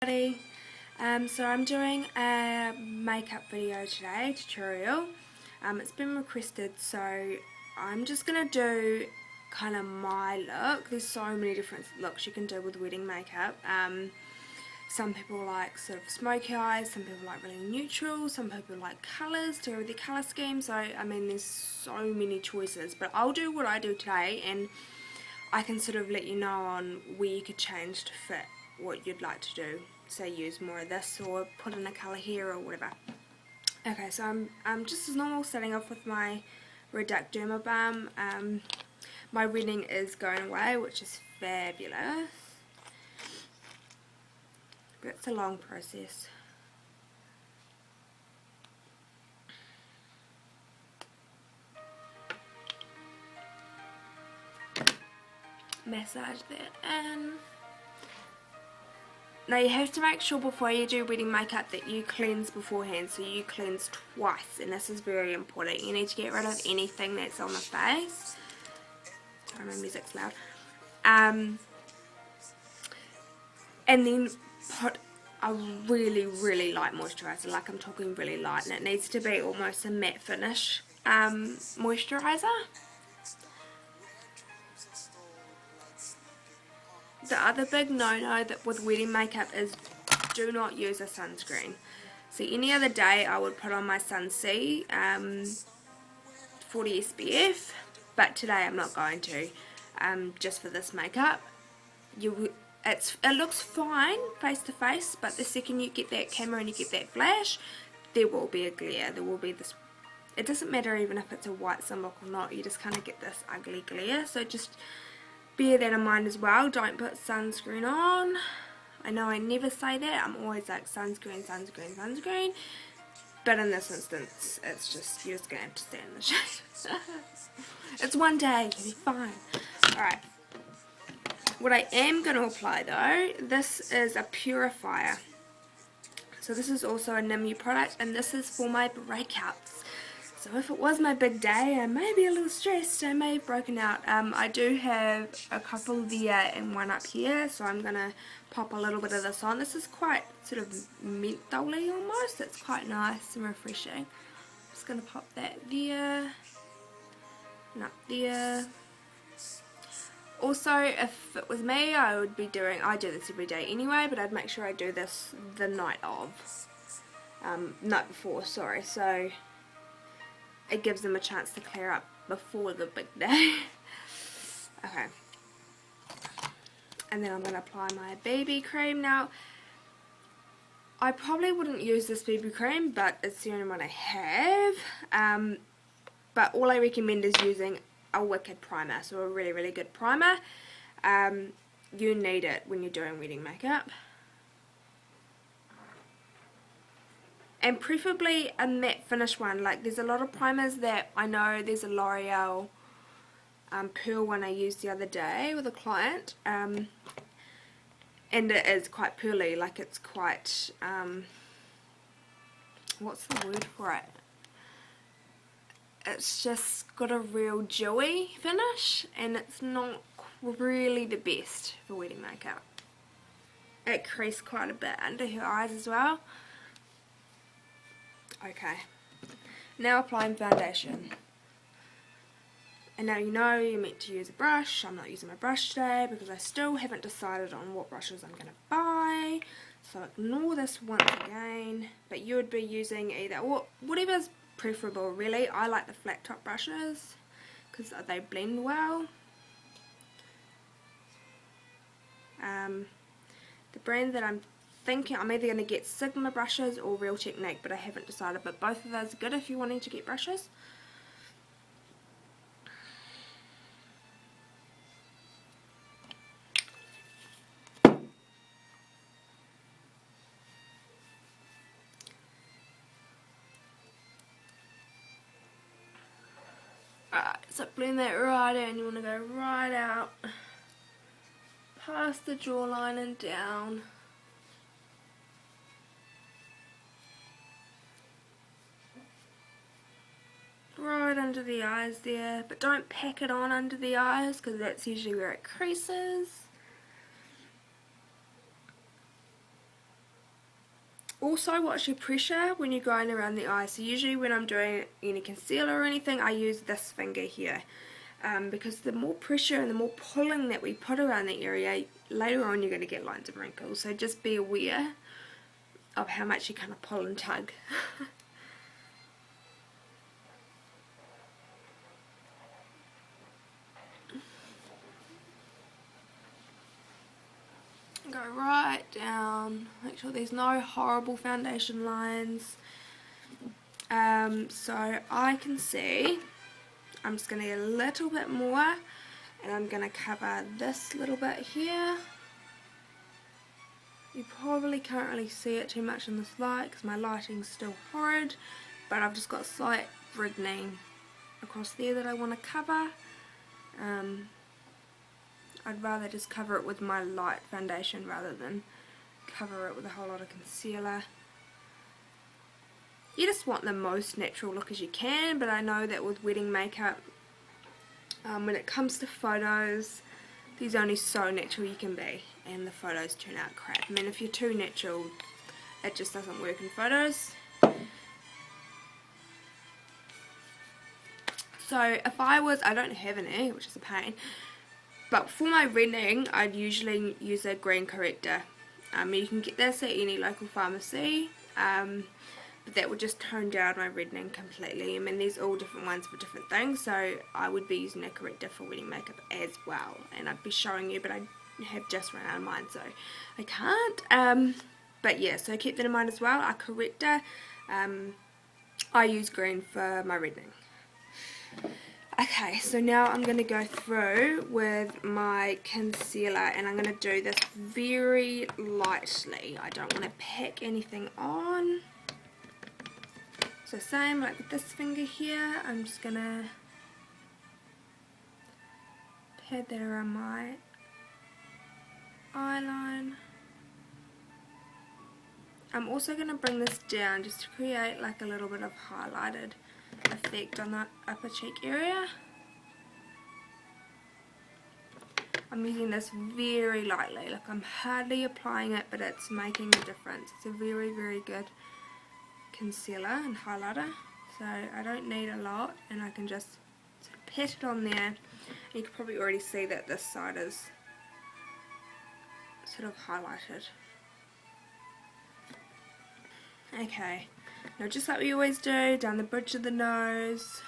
So I'm doing a makeup video today, tutorial. It's been requested, so I'm just going to do kind of my look. There's so many different looks you can do with wedding makeup. Some people like sort of smoky eyes, some people like really neutral, some people like colours to go with their colour scheme. So I mean there's so many choices, but I'll do what I do today and I can sort of let you know on where you could change to fit what you'd like to do. Say use more of this or put in a colour here or whatever. Okay, so I'm just as normal, starting off with my Reduct Derma Balm. My reddening is going away, which is fabulous. But it's a long process. Massage that in. Now you have to make sure before you do wedding makeup that you cleanse beforehand, so you cleanse twice, and this is very important. You need to get rid of anything that's on the face. Sorry, my music's loud. And then put a really light moisturiser, like I'm talking really light, and it needs to be almost a matte finish moisturiser. The other big no-no that with wedding makeup is do not use a sunscreen. So any other day I would put on my Sun C 40 SPF, but today I'm not going to, just for this makeup. It looks fine face to face, but the second you get that camera and you get that flash, there will be a glare. There will be this. It doesn't matter even if it's a white sunblock or not. You just kind of get this ugly glare. So just bear that in mind as well. Don't put sunscreen on. I know I never say that. I'm always like sunscreen. But in this instance, it's just, you're just going to have to stay in the shade. It's one day. You'll be fine. Alright. What I am going to apply though, this is a purifier. So this is also a Nimue product, and this is for my breakouts. So if it was my big day, I may be a little stressed, I may have broken out. I do have a couple there and one up here, so I'm going to pop a little bit of this on. This is quite sort of mentholy almost. It's quite nice and refreshing. Just going to pop that there and up there. Also, if it was me, I do this every day anyway, but I'd make sure I do this the night before, sorry, so it gives them a chance to clear up before the big day. Okay. And then I'm going to apply my BB cream. Now, I probably wouldn't use this BB cream, but it's the only one I have. But all I recommend is using a wicked primer, so a really good primer. You need it when you're doing wedding makeup. And preferably a matte finish one. Like there's a lot of primers that I know. There's a L'Oreal Pearl one I used the other day with a client, and it is quite pearly. Like it's quite what's the word for it? It's just got a real dewy finish, and it's not really the best for wedding makeup. It creased quite a bit under her eyes as well. Okay, now applying foundation. And now you know you're meant to use a brush. I'm not using my brush today because I still haven't decided on what brushes I'm going to buy. So ignore this once again. But you would be using either, or whatever's preferable really. I like the flat top brushes because they blend well. The brand that I'm thinking, I'm either going to get Sigma brushes or Real Technique, but I haven't decided, but both of those are good if you're wanting to get brushes. Alright, so blend that right in. You want to go right out past the jawline and down. Right under the eyes there, but don't pack it on under the eyes because that's usually where it creases. Also watch your pressure when you're going around the eye. So usually when I'm doing any concealer or anything, I use this finger here. Because the more pressure and the more pulling that we put around the area, later on you're going to get lines and wrinkles. So just be aware of how much you kind of pull and tug. Go right down, make sure there's no horrible foundation lines. So I can see, I'm just going to get a little bit more, and I'm going to cover this little bit here. You probably can't really see it too much in this light because my lighting's still horrid, but I've just got slight reddening across there that I want to cover. I'd rather just cover it with my light foundation rather than cover it with a whole lot of concealer. You just want the most natural look as you can, but I know that with wedding makeup, when it comes to photos, there's only so natural you can be, and the photos turn out crap. I mean, if you're too natural, it just doesn't work in photos. So if I don't have any, which is a pain, but for my reddening, I'd usually use a green corrector. You can get this at any local pharmacy, but that would just tone down my reddening completely. I mean, there's all different ones for different things, so I would be using a corrector for wedding makeup as well. And I'd be showing you, but I have just run out of mine, so I can't. But yeah, so keep that in mind as well. A corrector, I use green for my reddening. Okay, so now I'm going to go through with my concealer, and I'm going to do this very lightly. I don't want to pack anything on. So same like with this finger here, I'm just going to pat that around my eyeline. I'm also going to bring this down just to create like a little bit of highlighted effect on the upper cheek area. I'm using this very lightly, like I'm hardly applying it, but it's making a difference. It's a very, very good concealer and highlighter, so I don't need a lot, and I can just sort of pat it on there. You can probably already see that this side is sort of highlighted. Okay, now just like we always do, down the bridge of the nose.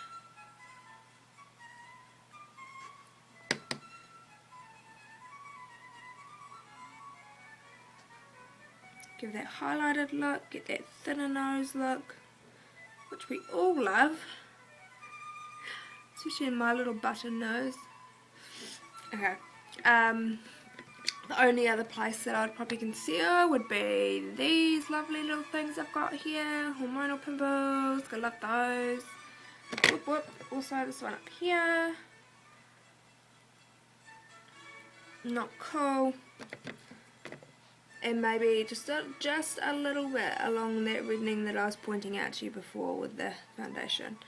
Give that highlighted look, get that thinner nose look, which we all love, especially in my little button nose. Okay, the only other place that I'd probably conceal would be these lovely little things I've got here. Hormonal pimples, I love those. Whoop whoop. Also this one up here. Not cool. And maybe just a little bit along that reddening that I was pointing out to you before with the foundation.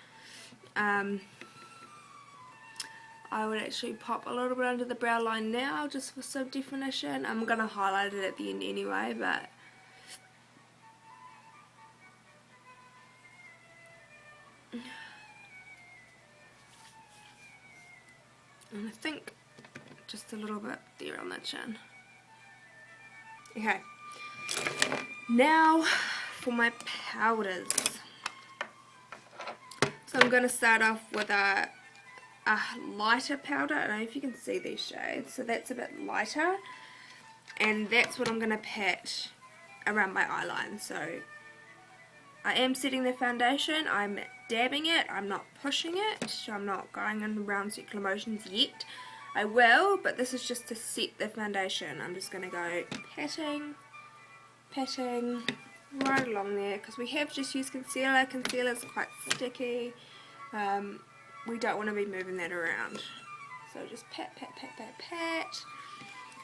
I would actually pop a little bit under the brow line now just for some definition. I'm going to highlight it at the end anyway, but and I think just a little bit there on the chin. Okay, now for my powders. So I'm going to start off with a lighter powder. I don't know if you can see these shades, so that's a bit lighter, and that's what I'm going to pat around my eyeline. So I am setting the foundation, I'm dabbing it, I'm not pushing it, so I'm not going in round circular motions yet. I will, but this is just to set the foundation. I'm just going to go patting right along there, because we have just used concealer. Concealer's quite sticky. We don't want to be moving that around. So just pat, pat, pat, pat, pat.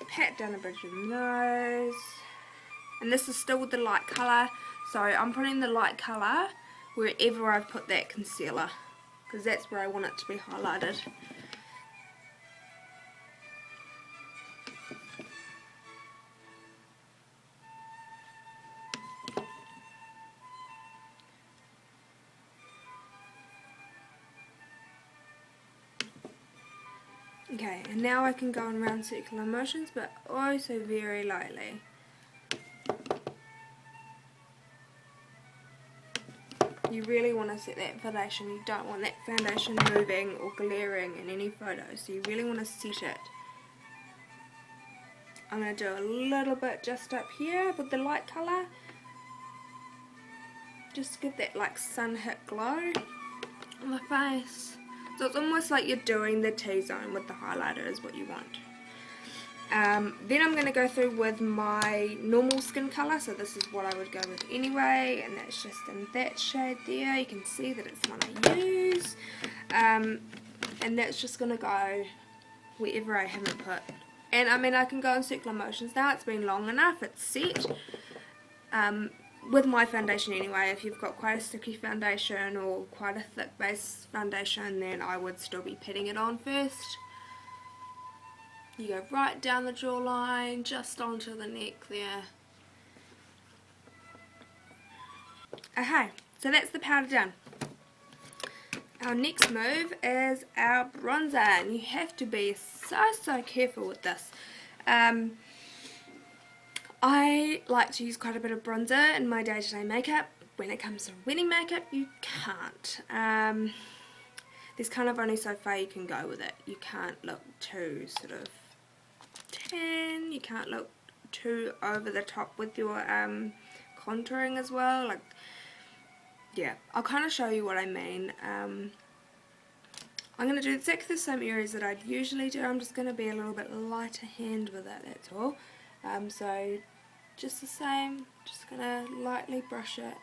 Pat down the bridge of the nose. And this is still with the light colour. So I'm putting the light colour wherever I've put that concealer, because that's where I want it to be highlighted. Okay, and now I can go in round circular motions, but also very lightly. You really want to set that foundation. You don't want that foundation moving or glaring in any photos, so you really want to set it. I'm going to do a little bit just up here with the light colour, just to give that like sun hit glow on the face. So it's almost like you're doing the T-zone with the highlighter is what you want. Then I'm going to go through with my normal skin colour, so this is what I would go with anyway, and that's just in that shade there. You can see that it's one I use, and that's just going to go wherever I haven't put. And I mean, I can go in circular motions now, it's been long enough, it's set. With my foundation anyway, if you've got quite a sticky foundation or quite a thick base foundation, then I would still be patting it on first. You go right down the jawline, just onto the neck there. Okay, so that's the powder done. Our next move is our bronzer, and you have to be so careful with this. I like to use quite a bit of bronzer in my day-to-day makeup. When it comes to wedding makeup, you can't. There's kind of only so far you can go with it. You can't look too sort of tan, you can't look too over the top with your contouring as well. Like, yeah, I'll kind of show you what I mean. I'm going to do exactly the same areas that I'd usually do. I'm just going to be a little bit lighter hand with it, that's all. So just the same, just going to lightly brush it.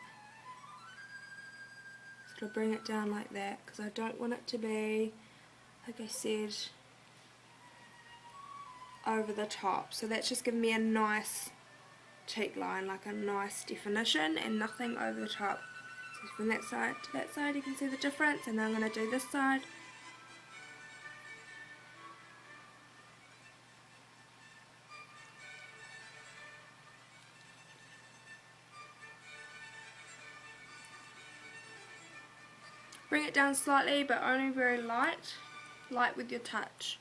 Sort of bring it down like that, because I don't want it to be, like I said, over the top. So that's just giving me a nice cheek line, like a nice definition, and nothing over the top. So from that side to that side you can see the difference, and now I'm going to do this side. Bring it down slightly, but only very light with your touch.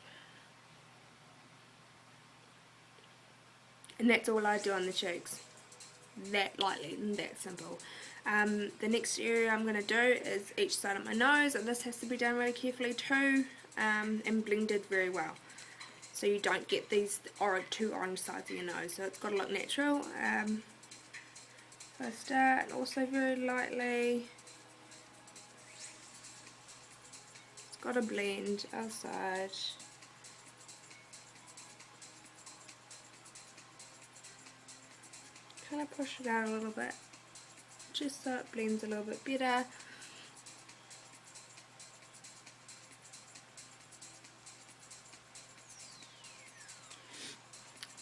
And that's all I do on the cheeks. That lightly and that simple. The next area I'm going to do is each side of my nose, and this has to be done really carefully too, and blended very well. So you don't get these two orange sides of your nose, so it's got to look natural. So I start also very lightly. Got to blend outside. Kind of push it out a little bit, just so it blends a little bit better.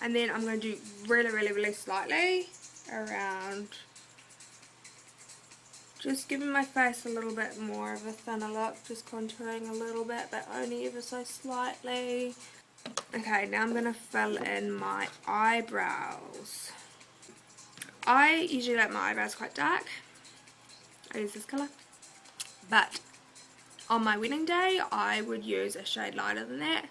And then I'm going to do really slightly around, just giving my face a little bit more of a thinner look, just contouring a little bit, but only ever so slightly. Okay, now I'm going to fill in my eyebrows. I usually like my eyebrows quite dark. I use this colour. But on my wedding day, I would use a shade lighter than that.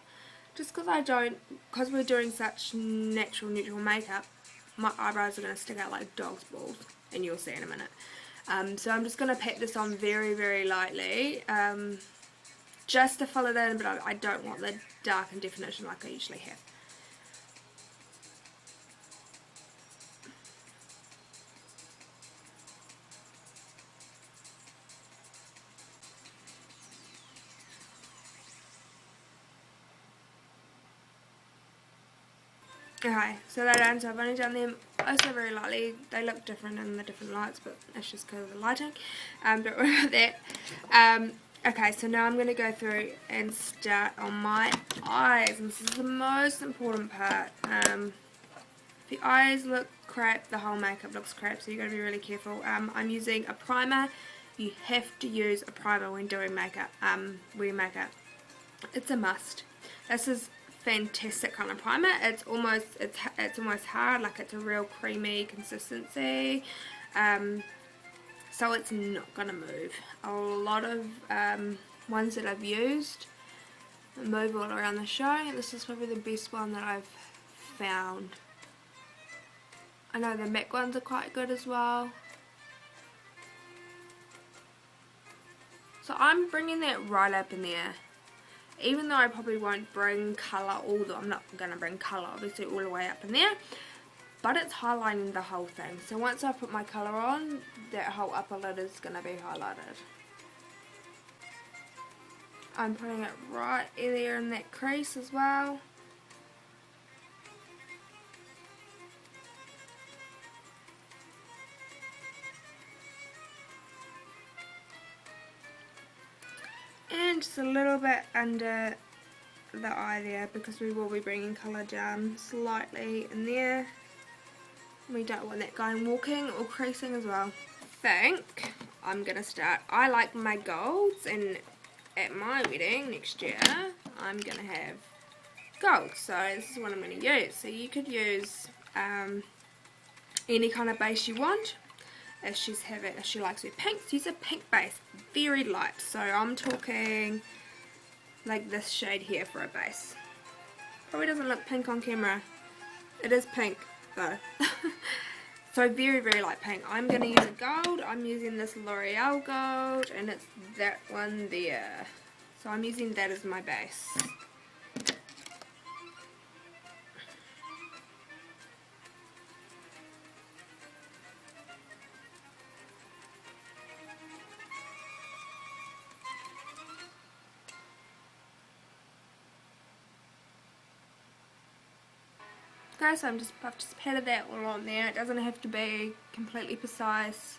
Just because we're doing such natural, neutral makeup, my eyebrows are going to stick out like dog's balls, and you'll see in a minute. So I'm just going to pat this on very lightly, just to fill it in, but I don't want the darkened definition like I usually have. Okay, so they're done, so I've only done them also very lightly. They look different in the different lights, but that's just because of the lighting. Don't worry about that. Okay, so now I'm going to go through and start on my eyes, and this is the most important part. If the eyes look crap, the whole makeup looks crap, so you've got to be really careful. I'm using a primer. You have to use a primer when doing makeup, wedding makeup. It's a must. This is fantastic kind of primer. It's almost hard, like it's a real creamy consistency, so it's not gonna move. A lot of ones that I've used move all around the show. This is probably the best one that I've found. I know the MAC ones are quite good as well. So I'm bringing that right up in there. Even though I probably won't bring colour, I'm not going to bring colour obviously all the way up in there. But it's highlighting the whole thing. So once I put my colour on, that whole upper lid is going to be highlighted. I'm putting it right there in that crease as well. And just a little bit under the eye there, because we will be bringing colour down slightly in there. We don't want that going walking or creasing as well. I think I'm going to start. I like my golds, and at my wedding next year I'm going to have gold, so this is what I'm going to use. So you could use any kind of base you want. If she likes her pinks, use a pink base, very light. So I'm talking like this shade here for a base. Probably doesn't look pink on camera. It is pink though. So very, very light pink. I'm going to use a gold. I'm using this L'Oreal gold, and it's that one there. So I'm using that as my base. Okay, so I've just patted that all on there. It doesn't have to be completely precise.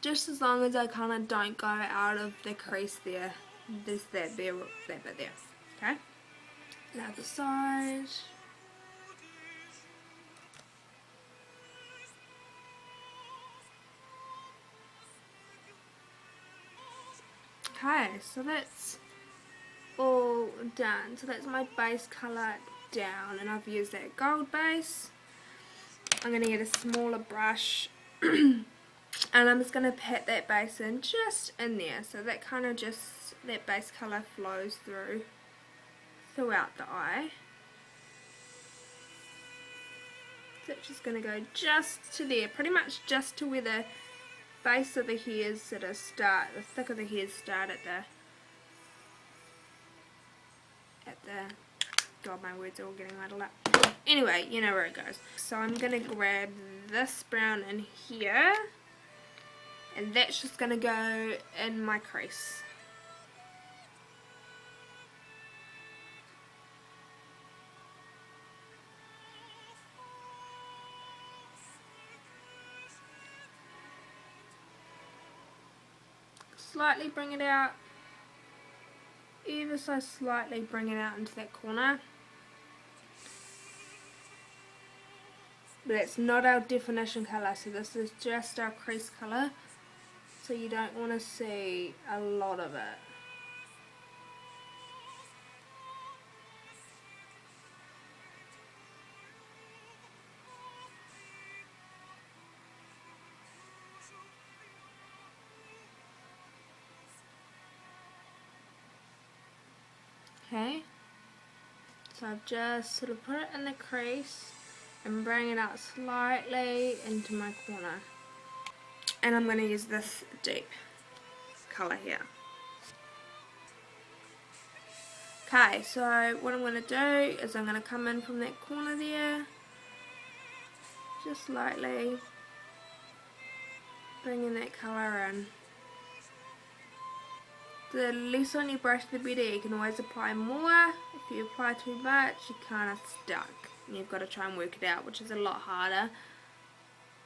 Just as long as I kind of don't go out of the crease there. There's that bit there. Okay. Now the side. Okay, so that's all done. So that's my base colour down, and I've used that gold base. I'm going to get a smaller brush and I'm just going to pat that base in just in there, so that kind of just, that base colour flows throughout the eye. So it's just going to go just to there, pretty much just to where the base of the hairs sort of start, the thick of the hairs start at the God, my words are all getting muddled up. Anyway, you know where it goes. So I'm going to grab this brown in here, and that's just going to go in my crease. Slightly bring it out, ever so slightly bring it out into that corner. But it's not our definition colour, so this is just our crease colour, so you don't want to see a lot of it. Okay, so I've just sort of put it in the crease and bring it out slightly into my corner. And I'm going to use this deep colour here. Okay, so what I'm going to do is I'm going to come in from that corner there, just lightly bringing that colour in. The less on your brush the better. You can always apply more. If you apply too much, you're kind of stuck and you've got to try and work it out, which is a lot harder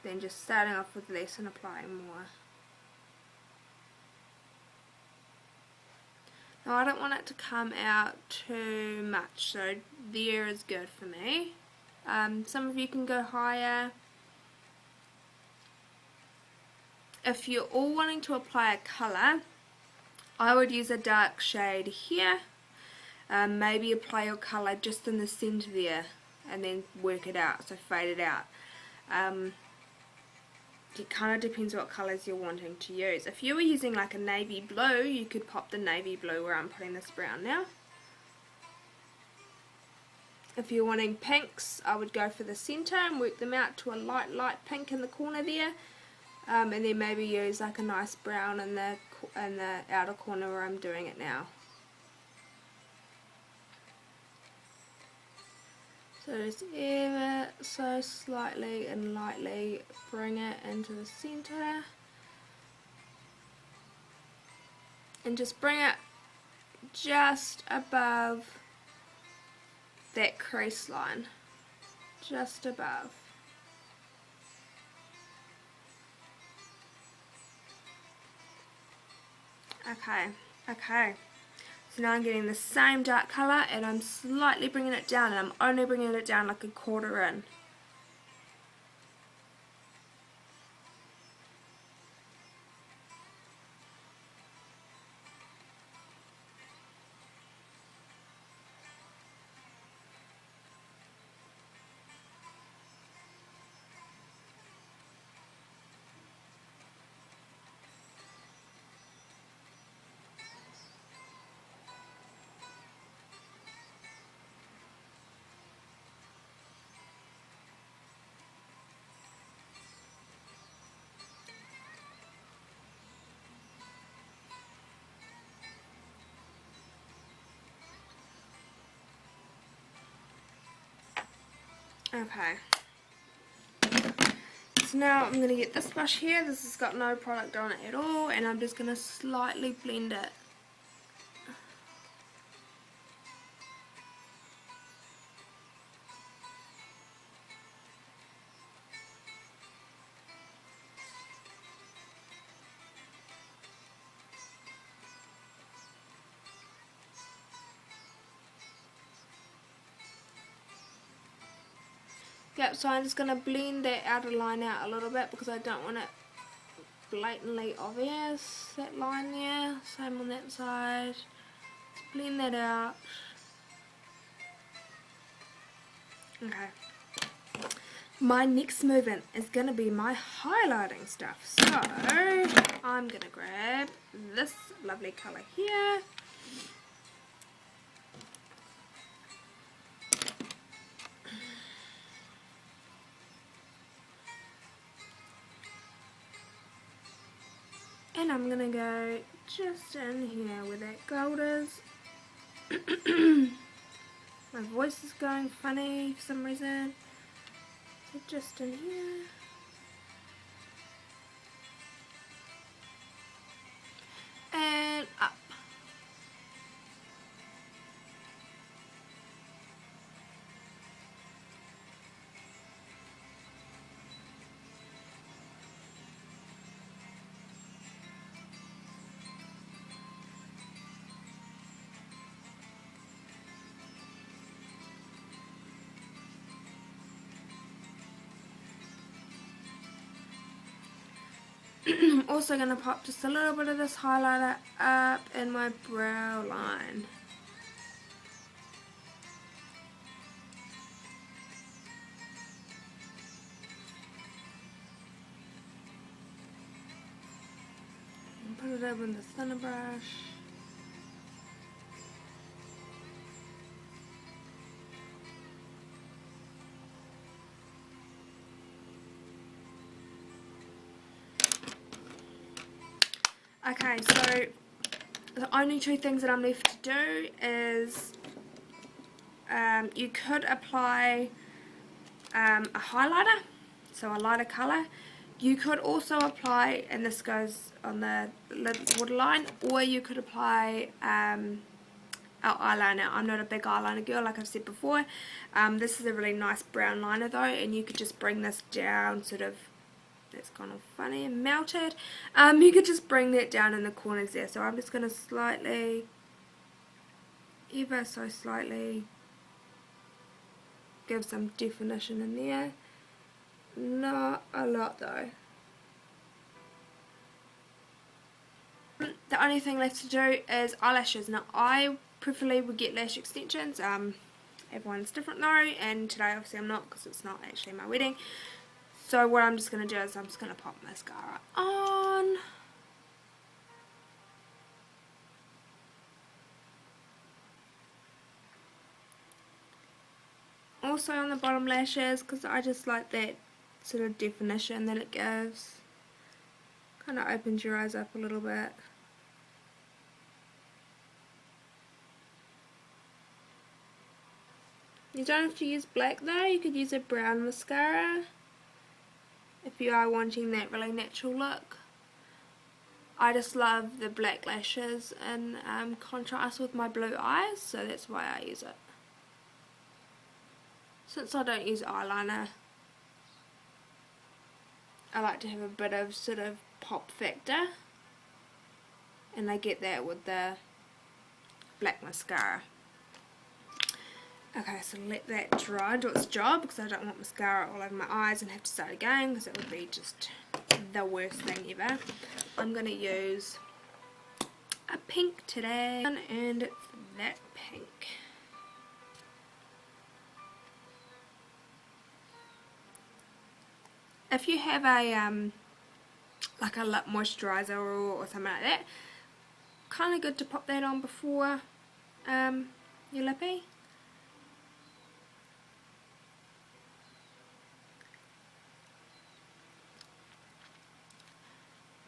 than just starting off with less and applying more. Now I don't want it to come out too much, so there is good for me. Some of you can go higher. If you're all wanting to apply a colour, I would use a dark shade here. Maybe apply your colour just in the centre there and then work it out, so fade it out. it kind of depends what colours you're wanting to use. If you were using like a navy blue, you could pop the navy blue where I'm putting this brown now. If you're wanting pinks, I would go for the centre and work them out to a light pink in the corner there, and then maybe use like a nice brown in the outer corner where I'm doing it now. So just ever so slightly and lightly bring it into the centre, and just bring it just above that crease line, just above. Okay, so now I'm getting the same dark colour and I'm slightly bringing it down, and I'm only bringing it down like a quarter in. Okay, so now I'm going to get this brush here. This has got no product on it at all, and I'm just going to slightly blend it. Yep, so I'm just going to blend that outer line out a little bit because I don't want it blatantly obvious, that line there. Same on that side. Just blend that out. Okay. My next movement is going to be my highlighting stuff. So, I'm going to grab this lovely colour here. And I'm going to go just in here where that gold is. My voice is going funny for some reason. So just in here. And up. I'm also going to pop just a little bit of this highlighter up in my brow line. And put it over in the thinner brush. Okay, so the only two things that I'm left to do is you could apply a highlighter, so a lighter colour. You could also apply, and this goes on the waterline, or you could apply our eyeliner. I'm not a big eyeliner girl, like I've said before. This is a really nice brown liner though, and you could just bring this down sort of. That's kind of funny and melted. You could just bring that down in the corners there. So I'm just going to slightly, ever so slightly, give some definition in there. Not a lot though. The only thing left to do is eyelashes. Now I preferably would get lash extensions. Everyone's different though, and today obviously I'm not because it's not actually my wedding. So what I'm just going to do is I'm just going to pop mascara on. Also on the bottom lashes, because I just like that sort of definition that it gives. Kind of opens your eyes up a little bit. You don't have to use black though, you could use a brown mascara if you are wanting that really natural look. I just love the black lashes in contrast with my blue eyes, so that's why I use it. Since I don't use eyeliner, I like to have a bit of sort of pop factor, and I get that with the black mascara. Okay, so let that dry, do its job, because I don't want mascara all over my eyes and have to start again, because it would be just the worst thing ever. I'm going to use a pink today, and it's that pink. If you have a like a lip moisturizer or something like that, kind of good to pop that on before your lippy.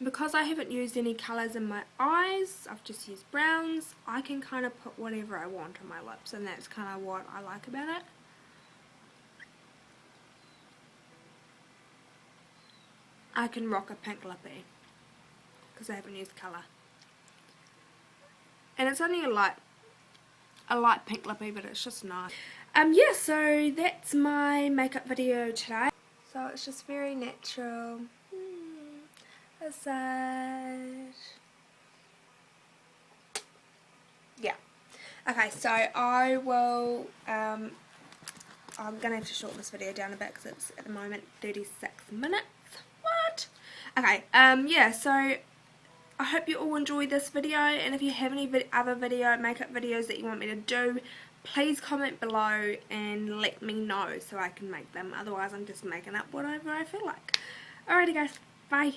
Because I haven't used any colours in my eyes, I've just used browns, I can kind of put whatever I want on my lips, and that's kind of what I like about it. I can rock a pink lippy because I haven't used colour. And it's only a light pink lippy, but it's just nice. Yeah, so that's my makeup video today. So it's just very natural. Massage. Yeah. Okay, so I will, I'm going to have to shorten this video down a bit because it's at the moment 36 minutes. What? Okay, yeah, so I hope you all enjoyed this video, and if you have any other makeup videos that you want me to do, please comment below and let me know so I can make them. Otherwise I'm just making up whatever I feel like. Alrighty guys, bye.